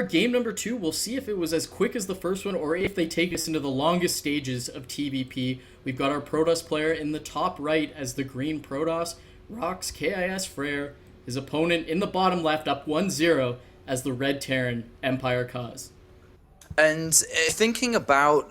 are, game number 2. We'll see if it was as quick as the first one or if they take us into the longest stages of TVP. We've got our Protoss player in the top right as the green Protoss, RoX.KIS.Fraer. His opponent in the bottom left up 1-0 as the red Terran, Empire.Kas. And thinking about,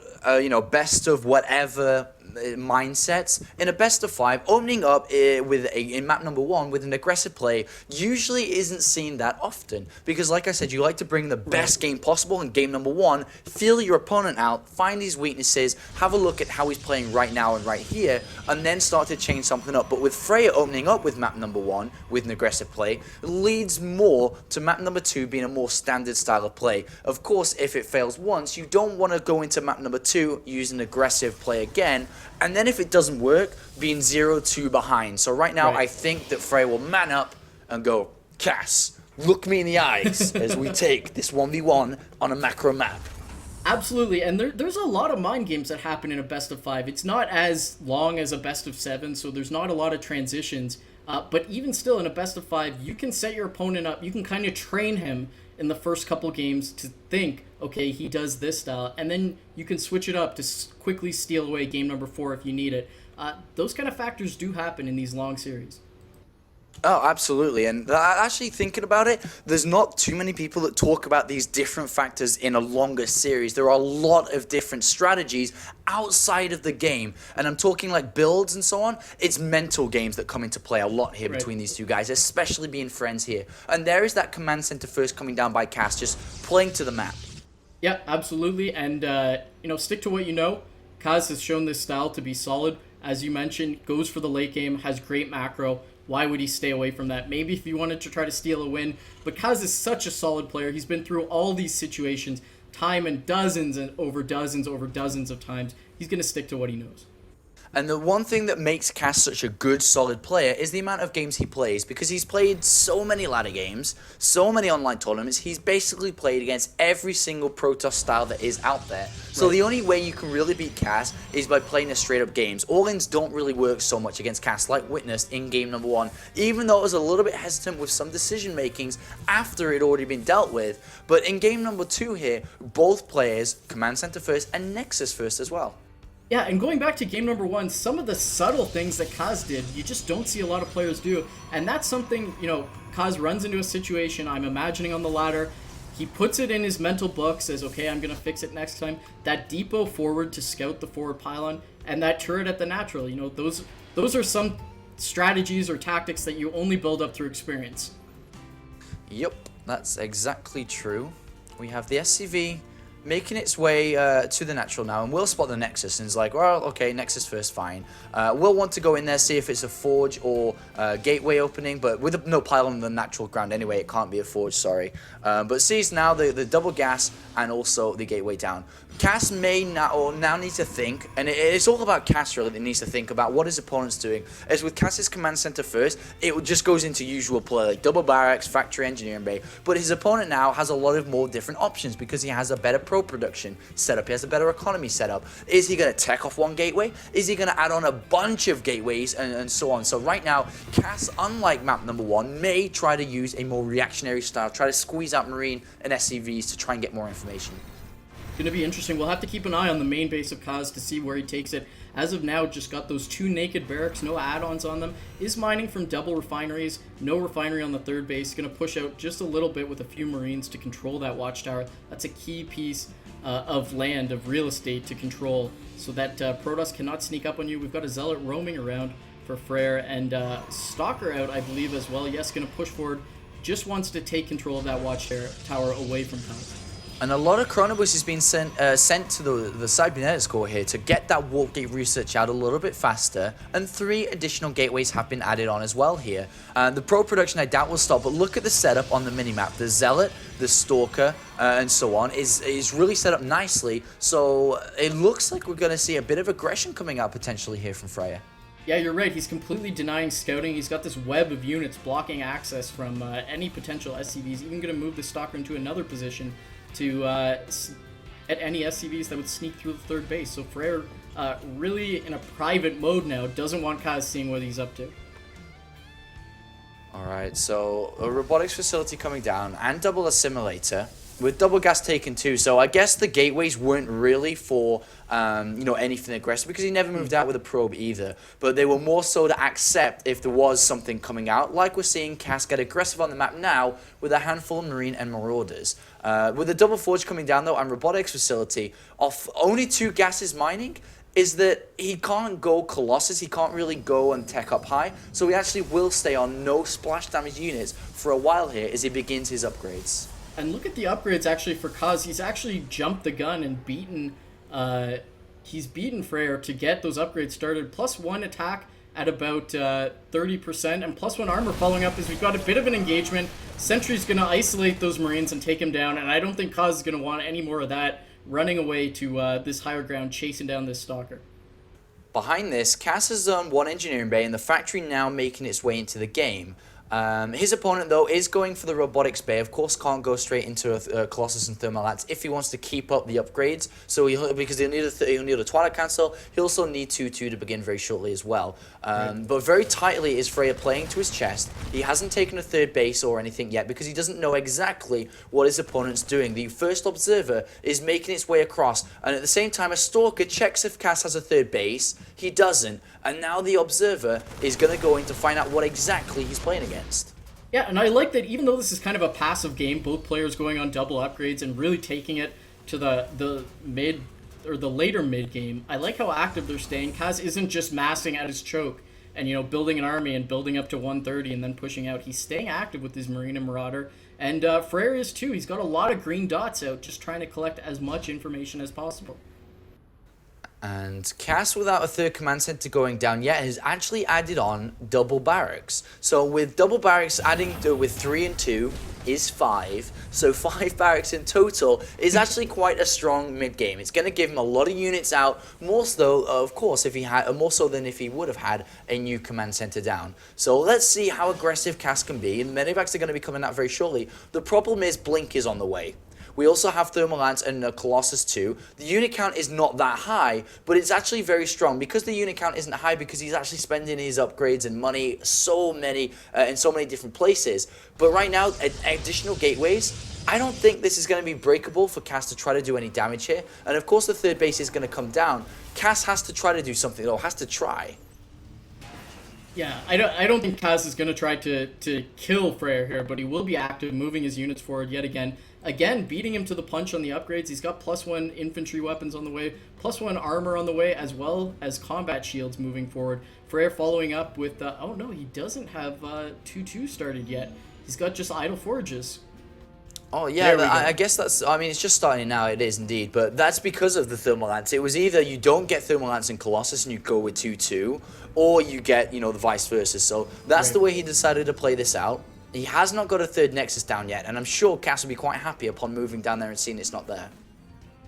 best of whatever mindsets, in a best of 5, opening up in map number 1 with an aggressive play usually isn't seen that often. Because like I said, you like to bring the best game possible in game number 1, feel your opponent out, find his weaknesses, have a look at how he's playing right now and right here, and then start to change something up. But with Fraer opening up with map number 1 with an aggressive play, leads more to map number 2 being a more standard style of play. Of course, if it fails once, you don't want to go into map number 2 using aggressive play again, and then if it doesn't work, being 0-2 behind. So right now, I think that Fraer will man up and go, Cas, look me in the eyes as we take this 1v1 on a macro map. Absolutely, and there's a lot of mind games that happen in a best of 5. It's not as long as a best of 7, so there's not a lot of transitions. But even still, in a best of 5, you can set your opponent up. You can kind of train him in the first couple games to think, okay, he does this style, and then you can switch it up to quickly steal away game number 4 if you need it. Those kind of factors do happen in these long series. Oh, absolutely. And actually thinking about it, there's not too many people that talk about these different factors in a longer series. There are a lot of different strategies outside of the game. And I'm talking like builds and so on. It's mental games that come into play a lot here between these two guys, especially being friends here. And there is that command center first coming down by Cas, just playing to the map. Yeah, absolutely. And, stick to what you know. Kaz has shown this style to be solid. As you mentioned, goes for the late game, has great macro. Why would he stay away from that? Maybe if he wanted to try to steal a win. But Kaz is such a solid player. He's been through all these situations time and dozens over dozens of times. He's going to stick to what he knows. And the one thing that makes Cas such a good, solid player is the amount of games he plays, because he's played so many ladder games, so many online tournaments. He's basically played against every single Protoss style that is out there. So the only way you can really beat Cas is by playing the straight-up games. All-ins don't really work so much against Cas, like witnessed in game number 1, even though it was a little bit hesitant with some decision-makings after it had already been dealt with. But in game number 2 here, both players, Command Center first and Nexus first as well. Yeah, and going back to game number 1, some of the subtle things that Kaz did, you just don't see a lot of players do. And that's something, Kaz runs into a situation, I'm imagining on the ladder. He puts it in his mental book, says, okay, I'm going to fix it next time. That depot forward to scout the forward pylon, and that turret at the natural. Those are some strategies or tactics that you only build up through experience. Yep, that's exactly true. We have the SCV making its way to the natural now, and we'll spot the Nexus, and it's like, well, okay, Nexus first, fine. We'll want to go in there, see if it's a forge or gateway opening, but with no pylon on the natural ground anyway, it can't be a forge, sorry. But sees now the double gas and also the gateway down. Cas may now need to think, and it's all about Cas really that needs to think about what his opponent's doing. As with Cas's command center first, it just goes into usual play, like double barracks, factory engineering bay, but his opponent now has a lot of more different options because he has a better pro production setup, he has a better economy setup. Is he going to tech off one gateway? Is he going to add on a bunch of gateways and so on? So right now, Cas, unlike map number 1, may try to use a more reactionary style, try to squeeze out Marine and SCVs to try and get more information. Going to be interesting. We'll have to keep an eye on the main base of Kaz to see where he takes it. As of now, just got those 2 naked barracks, no add-ons on them. Is mining from double refineries, no refinery on the third base. Going to push out just a little bit with a few Marines to control that watchtower. That's a key piece of land, of real estate to control, so that Protoss cannot sneak up on you. We've got a Zealot roaming around for Fraer, and Stalker out, I believe, as well. Yes, going to push forward. Just wants to take control of that watchtower away from Kaz. And a lot of Chronobus is being sent to the cybernetics core here to get that warp gate research out a little bit faster, and 3 additional gateways have been added on as well here. The pro production I doubt will stop, but look at the setup on the minimap. The Zealot, the Stalker, and so on is really set up nicely, so it looks like we're going to see a bit of aggression coming out potentially here from Fraer. Yeah, you're right. He's completely denying scouting. He's got this web of units blocking access from any potential SCVs. Even going to move the Stalker into another position to at any SCVs that would sneak through the third base. So Fraer really in a private mode now, doesn't want Kaz seeing what he's up to. Alright, so a robotics facility coming down and double assimilator. with double gas taken too. So I guess the gateways weren't really for you know, anything aggressive, because he never moved out with a probe either. But they were more so to accept if there was something coming out, like we're seeing Kas get aggressive on the map now with a handful of Marine and Marauders. With the double forge coming down though and robotics facility, off only 2 gases mining, is that he can't go Colossus, he can't really go and tech up high, so he actually will stay on no splash damage units for a while here as he begins his upgrades. And look at the upgrades actually for Kaz. He's actually jumped the gun and beaten Fraer to get those upgrades started. +1 attack at about 30% and +1 armor following up as we've got a bit of an engagement. Sentry's going to isolate those Marines and take him down, and I don't think Kaz is going to want any more of that, running away to this higher ground, chasing down this Stalker. Behind this, Kas has done 1 engineering bay and the factory now making its way into the game. His opponent, though, is going for the robotics bay. Of course, can't go straight into a Colossus and Thermal Lance if he wants to keep up the upgrades. So because he'll need a Twilight Cancel. He'll also need 2-2 to begin very shortly as well. But very tightly is Fraer playing to his chest. He hasn't taken a 3rd base or anything yet because he doesn't know exactly what his opponent's doing. The first observer is making its way across, and at the same time, a Stalker checks if Kas has a 3rd base. He doesn't, and now the observer is going to go in to find out what exactly he's playing against. Yeah, and I like that even though this is kind of a passive game, both players going on double upgrades and really taking it to the mid or the later mid game. I like how active they're staying. Kaz isn't just massing at his choke and, you know, building an army and building up to 130 and then pushing out. He's staying active with his Marine and Marauder, and Fraer is too. He's got a lot of green dots out, just trying to collect as much information as possible. And Kas, without a 3rd command center going down yet, has actually added on double barracks. So with double barracks adding with 3 and 2 is 5. So 5 barracks in total is actually quite a strong mid game. It's going to give him a lot of units out, more so, of course, if he had more so than if he would have had a new command center down. So let's see how aggressive Kas can be. And medevacs are going to be coming out very shortly. The problem is Blink is on the way. We also have Thermal Lance and Colossus too. The unit count is not that high, but it's actually very strong. Because the unit count isn't high, because he's actually spending his upgrades and money in so many different places. But right now, additional gateways, I don't think this is going to be breakable for Kas to try to do any damage here. And of course the 3rd base is going to come down. Kas has to try to do something, though, has to try. Yeah, I don't think Kaz is going to try to kill Fraer here, but he will be active, moving his units forward yet again. Again, beating him to the punch on the upgrades. He's got +1 infantry weapons on the way, +1 armor on the way, as well as combat shields moving forward. Fraer following up with, oh no, he doesn't have 2-2 started yet. He's got just idle forges. Oh yeah, I guess that's, I mean, it's just starting now, it is indeed, but that's because of the Thermal Lance. It was either you don't get Thermal Lance in Colossus and you go with 2-2, or you get, you know, the vice versa. So that's the way he decided to play this out. He has not got a 3rd Nexus down yet, and I'm sure Kas will be quite happy upon moving down there and seeing it's not there.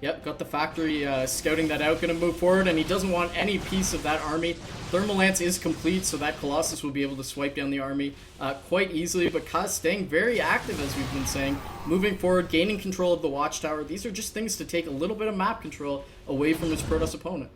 Yep, got the factory scouting that out, going to move forward, and he doesn't want any piece of that army. Thermal Lance is complete, so that Colossus will be able to swipe down the army quite easily, but Kaz staying very active, as we've been saying, moving forward, gaining control of the Watchtower. These are just things to take a little bit of map control away from his Protoss opponent.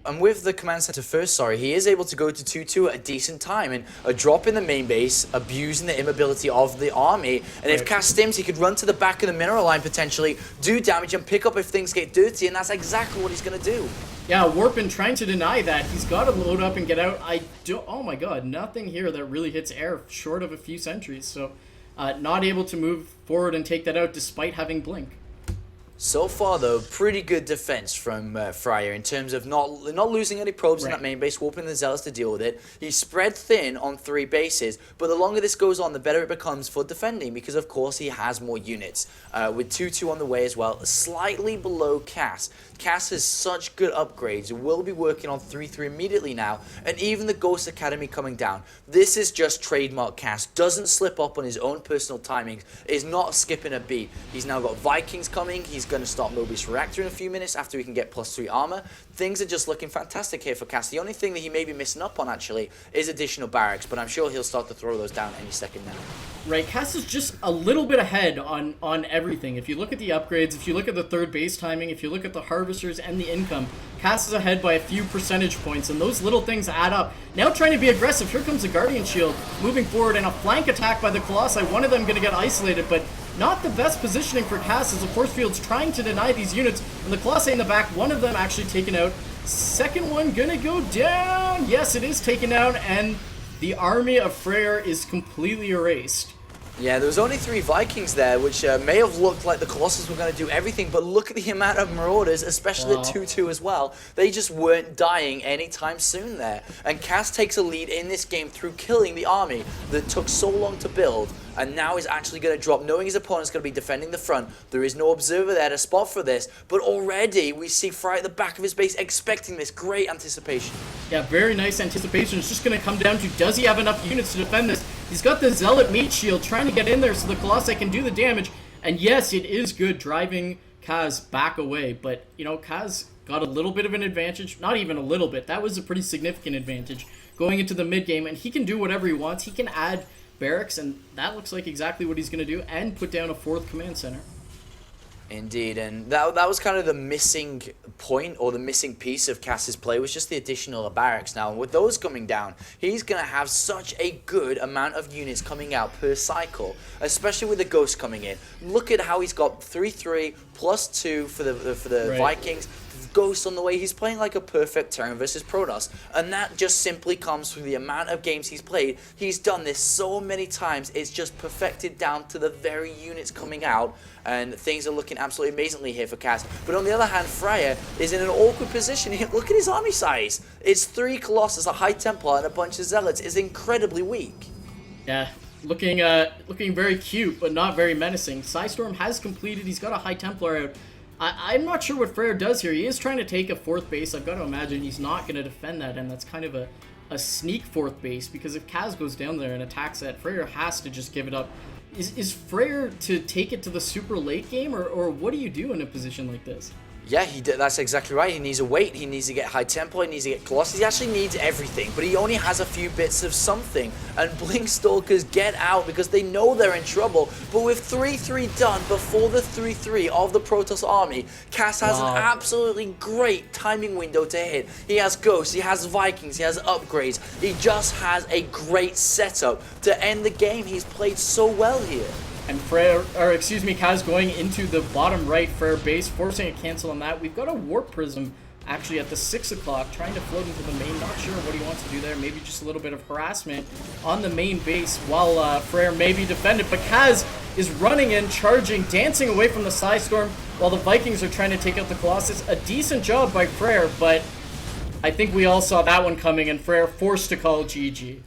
And with the command center first, he is able to go to 2-2 at a decent time, and a drop in the main base, abusing the immobility of the army. And if Kas stims, he could run to the back of the mineral line potentially, do damage, and pick up if things get dirty, and that's exactly what he's going to do. Yeah, Warpin trying to deny that. He's got to load up and get out. Oh my god, nothing here that really hits air short of a few sentries. So not able to move forward and take that out despite having Blink. So far, though, pretty good defense from Fraer in terms of not losing any probes in that main base, warping the Zealots to deal with it. He's spread thin on 3 bases, but the longer this goes on, the better it becomes for defending, because, of course, he has more units. With 2-2 on the way as well, slightly below Kas. Kas has such good upgrades. Will be working on 3-3 immediately now, and even the Ghost Academy coming down. This is just trademark Kas. Doesn't slip up on his own personal timings. Is not skipping a beat. He's now got Vikings coming. He's going to start Mobius Reactor in a few minutes after he can get +3 armor. Things are just looking fantastic here for Kas. The only thing that he may be missing up on, actually, is additional barracks, but I'm sure he'll start to throw those down any second now. Right, Kas is just a little bit ahead on everything. If you look at the upgrades, if you look at the 3rd base timing, if you look at the harvesters and the income, Kas is ahead by a few percentage points, and those little things add up. Now trying to be aggressive, here comes a Guardian Shield moving forward, and a flank attack by the Colossi. One of them going to get isolated, but Not the best positioning for Kas as the force field's trying to deny these units. And the Colossi in the back, one of them actually taken out. Second one gonna go down. Yes, it is taken out, and the army of Fraer is completely erased. Yeah, there was only 3 Vikings there, which may have looked like the Colossus were going to do everything, but look at the amount of Marauders, especially the 2-2 as well. They just weren't dying anytime soon there. And Kas takes a lead in this game through killing the army that took so long to build, and now is actually going to drop, knowing his opponent's going to be defending the front. There is no observer there to spot for this, but already we see Fraer at the back of his base expecting this. Great anticipation. Yeah, very nice anticipation. It's just going to come down to, does he have enough units to defend this? He's got the Zealot Meat Shield trying to get in there so the Colossi can do the damage. And yes, it is good driving Kas back away. But, you know, Kas got a little bit of an advantage. Not even a little bit. That was a pretty significant advantage going into the mid-game. And he can do whatever he wants. He can add barracks, and that looks like exactly what he's going to do, and put down a 4th command center. Indeed, and that was kind of the missing point, or the missing piece of Kas's play, was just the additional barracks. Now, with those coming down, he's going to have such a good amount of units coming out per cycle, especially with the Ghost coming in. Look at how he's got 3-3 plus 2 for the Right. Vikings. Ghost on the way. He's playing like a perfect turn versus Protoss, and that just simply comes from the amount of games he's played. He's done this so many times. It's just perfected down to the very units coming out, and things are looking absolutely amazingly here for Kas. But on the other hand, Fraer is in an awkward position. Look at his army size. It's 3 Colossus, a High Templar, and a bunch of Zealots. It's incredibly weak. Yeah, looking very cute, but not very menacing. Psystorm has completed. He's got a High Templar out. I'm not sure what Fraer does here. He is trying to take a 4th base. I've got to imagine he's not going to defend that, and that's kind of a sneak 4th base, because if Kas goes down there and attacks that, Fraer has to just give it up. Is Fraer to take it to the super late game, or what do you do in a position like this? Yeah, that's exactly right. He needs a weight, he needs to get High Tempo, he needs to get Colossus. He actually needs everything, but he only has a few bits of something. And Blinkstalkers get out because they know they're in trouble. But with 3-3 done before the 3-3 of the Protoss army, Kas has an absolutely great timing window to hit. He has Ghosts, he has Vikings, he has upgrades. He just has a great setup to end the game. He's played so well here. And Kas going into the bottom right Fraer base, forcing a cancel on that. We've got a Warp Prism actually at the 6 o'clock, trying to float into the main. Not sure what he wants to do there. Maybe just a little bit of harassment on the main base while Fraer may be defended. But Kas is running in, charging, dancing away from the Psystorm while the Vikings are trying to take out the Colossus. A decent job by Fraer, but I think we all saw that one coming, and Fraer forced to call GG.